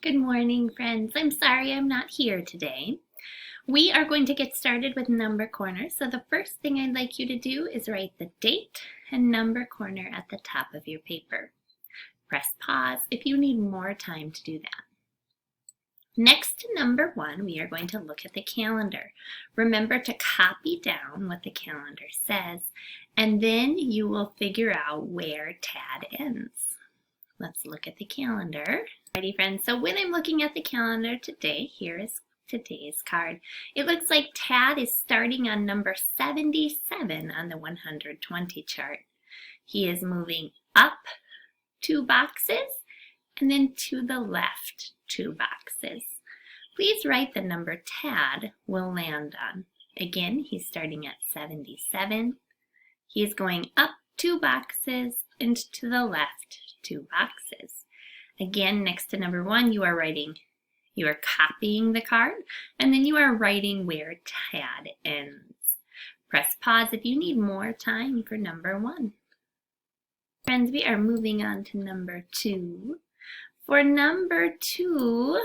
Good morning, friends. I'm sorry I'm not here today. We are going to get started with number corner. So the first thing I'd like you to do is write the date and number corner at the top of your paper. Press pause if you need more time to do that. Next to number 1, we are going to look at the calendar. Remember to copy down what the calendar says, and then you will figure out where TAD ends. Let's look at the calendar. Alrighty, friends, so when I'm looking at the calendar today, here is today's card. It looks like TAD is starting on number 77 on the 120 chart. He is moving up 2 boxes and then to the left 2 boxes. Please write the number TAD will land on. Again, he's starting at 77. He's going up 2 boxes and to the left 2 boxes. Again, next to number 1, you are copying the card, and then you are writing where TAD ends. Press pause if you need more time for number 1. Friends, we are moving on to number 2. For number 2,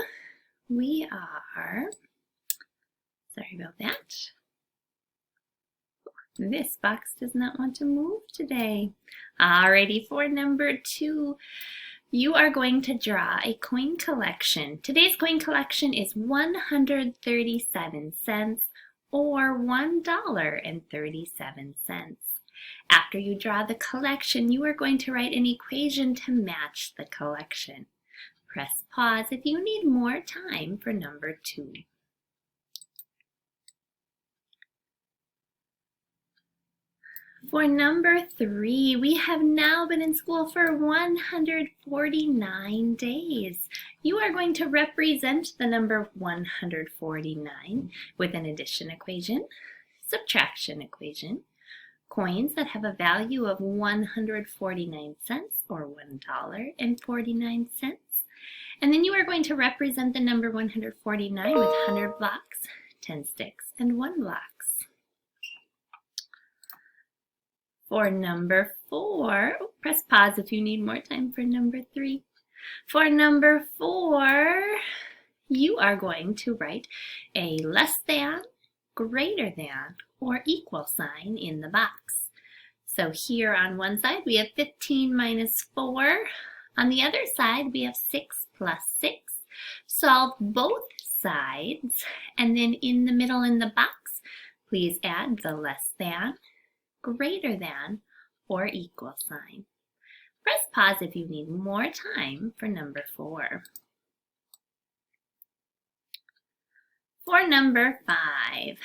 we are, sorry about that. This box does not want to move today. Alrighty, for number 2, you are going to draw a coin collection. Today's coin collection is 137 cents or $1.37. After you draw the collection, you are going to write an equation to match the collection. Press pause if you need more time for number 2. For number 3, we have now been in school for 149 days. You are going to represent the number 149 with an addition equation, subtraction equation, coins that have a value of 149 cents or $1.49. And then you are going to represent the number 149 with 100 blocks, 10 sticks, and 1 blocks. For number 4, press pause if you need more time for number 3. For number 4, you are going to write a less than, greater than, or equal sign in the box. So here on one side we have 15 minus 4. On the other side we have 6 plus 6. Solve both sides, and then in the middle in the box, please add the less than, greater than, or equal sign. Press pause if you need more time for number 4. For number 5,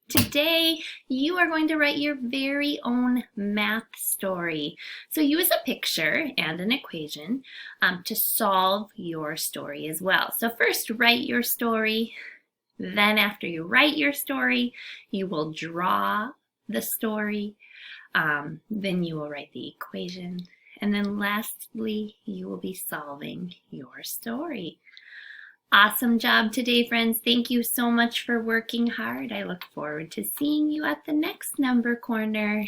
today you are going to write your very own math story. So use a picture and an equation to solve your story as well. So first write your story, then after you write your story, you will draw the story, then you will write the equation, and then lastly you will be solving your story. Awesome job today, friends. Thank you so much for working hard. I look forward to seeing you at the next number corner.